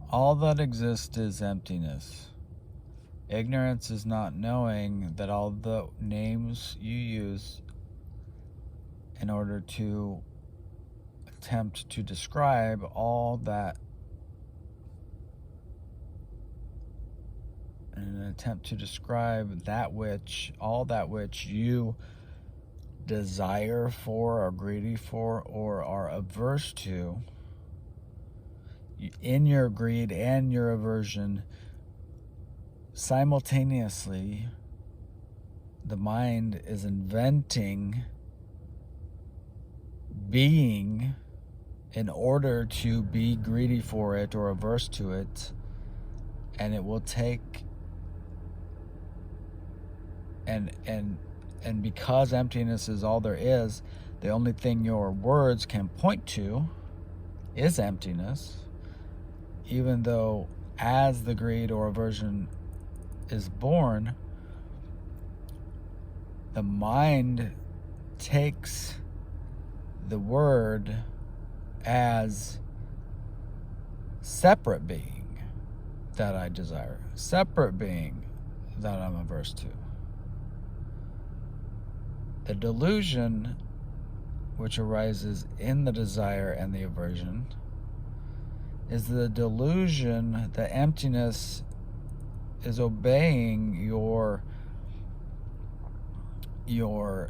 All that exists is emptiness. Ignorance is not knowing that all the names you use in order to attempt to describe all that, in an attempt to describe all that which you desire for, are greedy for, or are averse to, in your greed and your aversion, simultaneously, the mind is inventing being in order to be greedy for it or averse to it, and it will take and because emptiness is all there is, the only thing your words can point to is emptiness, even though as the greed or aversion is born, the mind takes the word as separate being that I desire, separate being that I'm averse to. The delusion which arises in the desire and the aversion is the delusion that emptiness is obeying your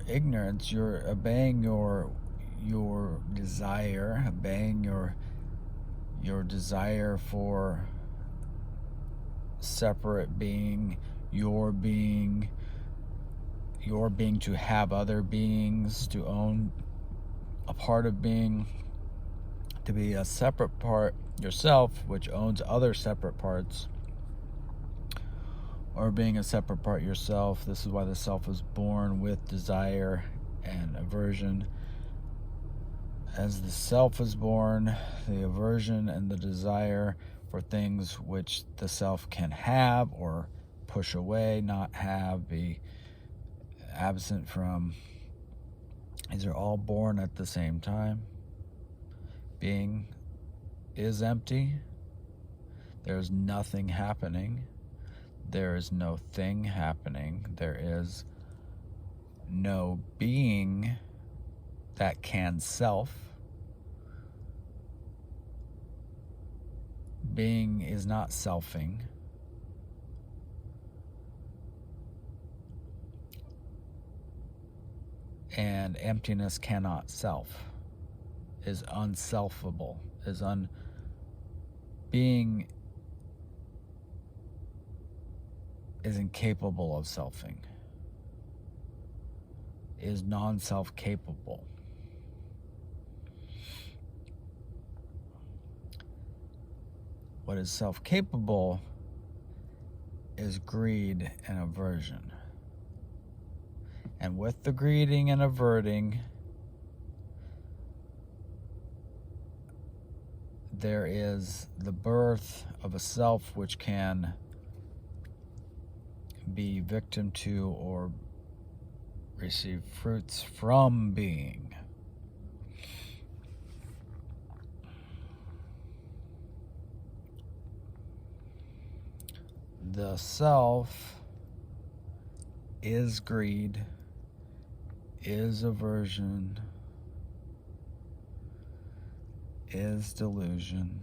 ignorance, you're obeying your desire, obeying your desire for separate being, your being to have other beings, to own a part of being, to be a separate part yourself, which owns other separate parts, or being a separate part yourself. This is why the self is born with desire and aversion. As the self is born, the aversion and the desire for things which the self can have or push away, not have, be absent from, these are all born at the same time. Being is empty. There's nothing happening. There is no thing happening. There is no being that can self. Being is not selfing. And emptiness cannot self, is unselfable, being is incapable of selfing, is non-self capable. What is self capable is greed and aversion. And with the greeding and averting, there is the birth of a self which can be victim to or receive fruits from being. The self is greed, is aversion, is delusion.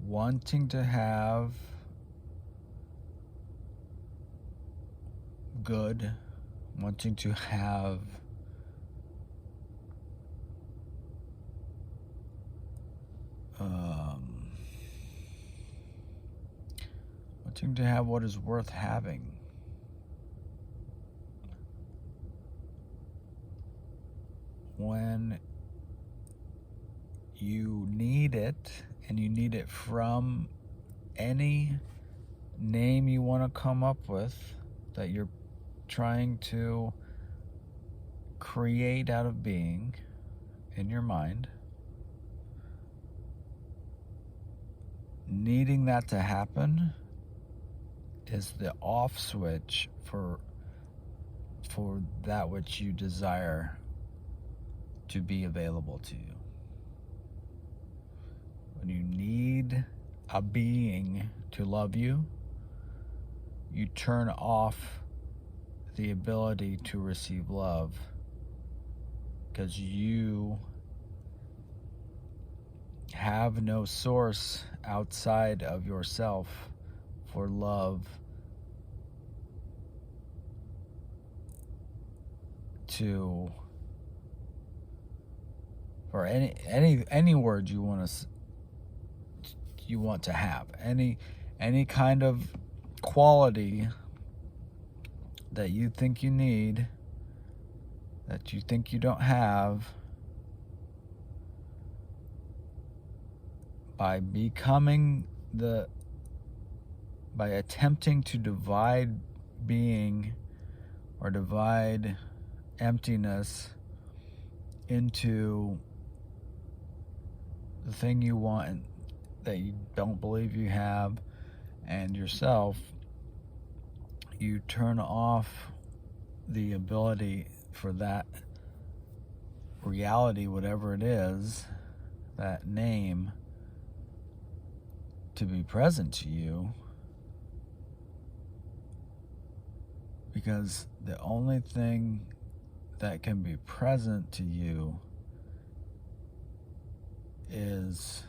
Wanting to have good, wanting to have wanting to have what is worth having. When you need it, and you need it from any name you want to come up with that you're trying to create out of being in your mind, needing that to happen is the off switch for that which you desire to be available to you. when you need a being to love you, you turn off the ability to receive love because you have no source outside of yourself for love to, or any word you want to have, any kind of quality that you think you need, that you think you don't have, by attempting to divide being or divide emptiness into the thing you want that you don't believe you have and yourself, you turn off the ability for that reality, whatever it is, that name, to be present to you, because the only thing that can be present to you is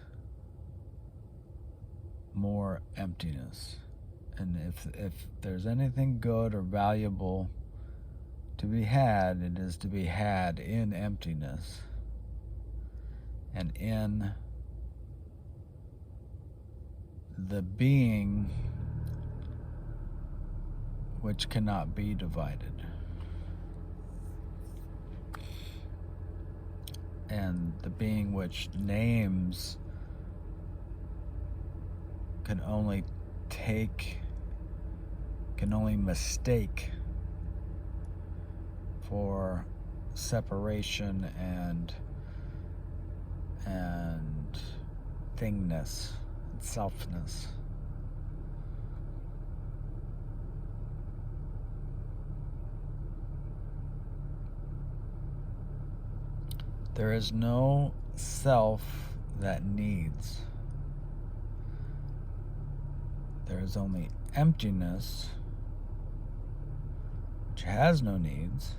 more emptiness. And if there's anything good or valuable to be had, it is to be had in emptiness and in the being which cannot be divided. And the being which names can only mistake for separation and thingness and selfness. There is no self that needs. There is only emptiness, which has no needs.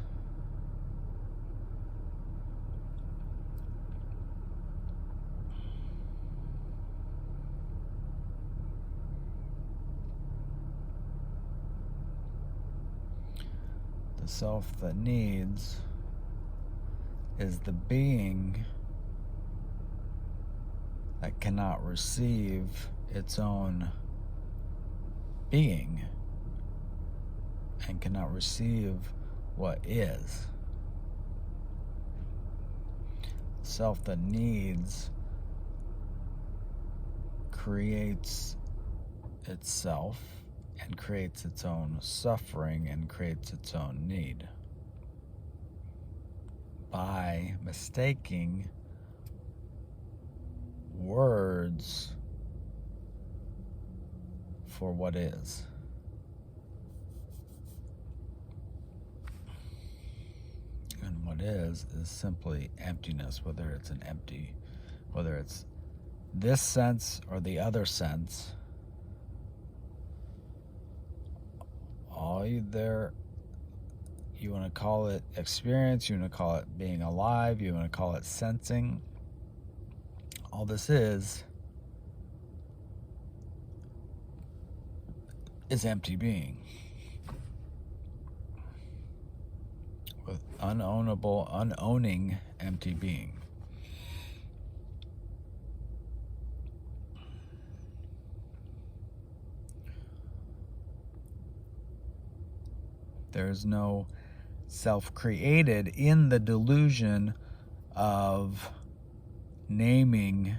The self that needs is the being that cannot receive its own being and cannot receive what is. Self that needs creates itself and creates its own suffering and creates its own need by mistaking words for what is. And what is simply emptiness, whether it's this sense or the other sense. You want to call it experience, you want to call it being alive, you want to call it sensing. All this is empty being with unowning empty being. There is no self-created in the delusion of naming,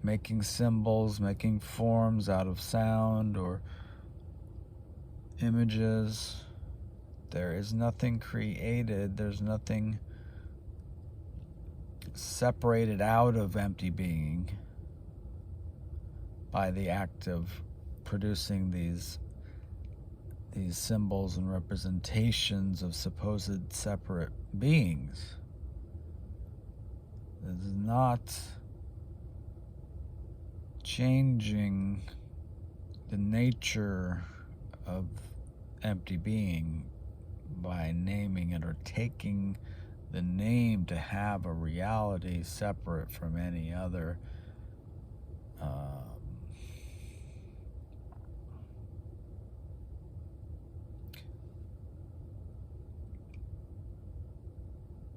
making symbols, making forms out of sound or images. There is nothing created, there's nothing separated out of empty being by the act of producing these symbols and representations of supposed separate beings. is not changing the nature of empty being by naming it or taking the name to have a reality separate from any other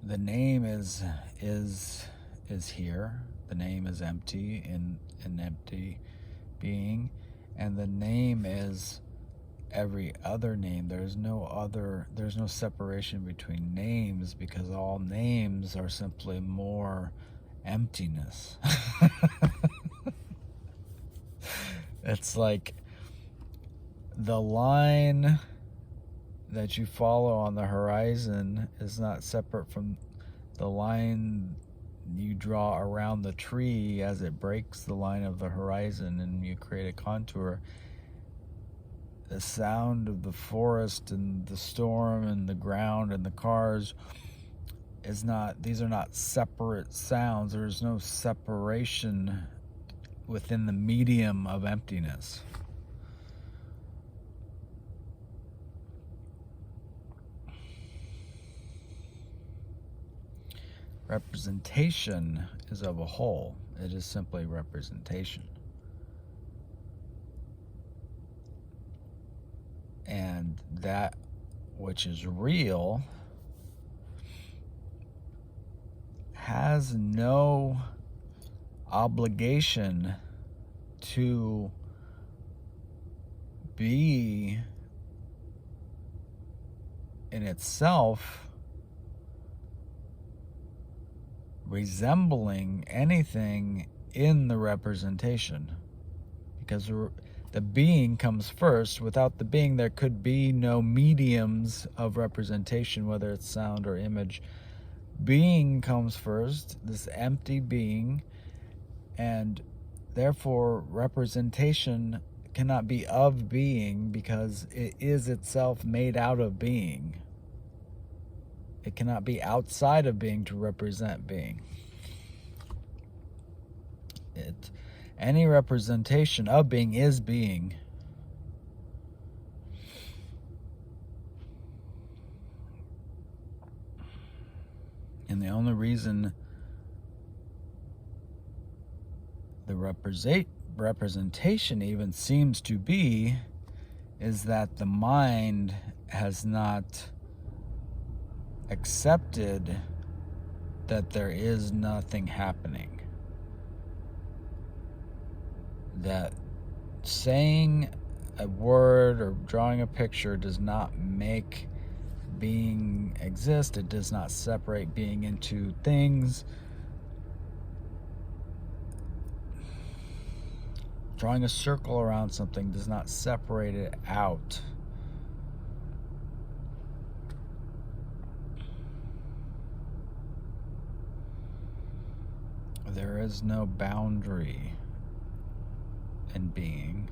the name is here. The name is empty in an empty being, and the name is every other name. There's no separation between names, because all names are simply more emptiness. It's like the line that you follow on the horizon is not separate from the line you draw around the tree as it breaks the line of the horizon and you create a contour. The sound of the forest and the storm and the ground and the cars these are not separate sounds. There's no separation within the medium of emptiness. Representation is of a whole. It is simply representation. And that which is real has no obligation to be in itself resembling anything in the representation, because the being comes first. Without the being, there could be no mediums of representation, whether it's sound or image. Being comes first, this empty being, and therefore representation cannot be of being, because it is itself made out of being. It cannot be outside of being to represent being. Any representation of being is being. And the only reason the representation even seems to be is that the mind has not accepted that there is nothing happening. That saying a word or drawing a picture does not make being exist. It does not separate being into things. Drawing a circle around something does not separate it out. There is no boundary in being.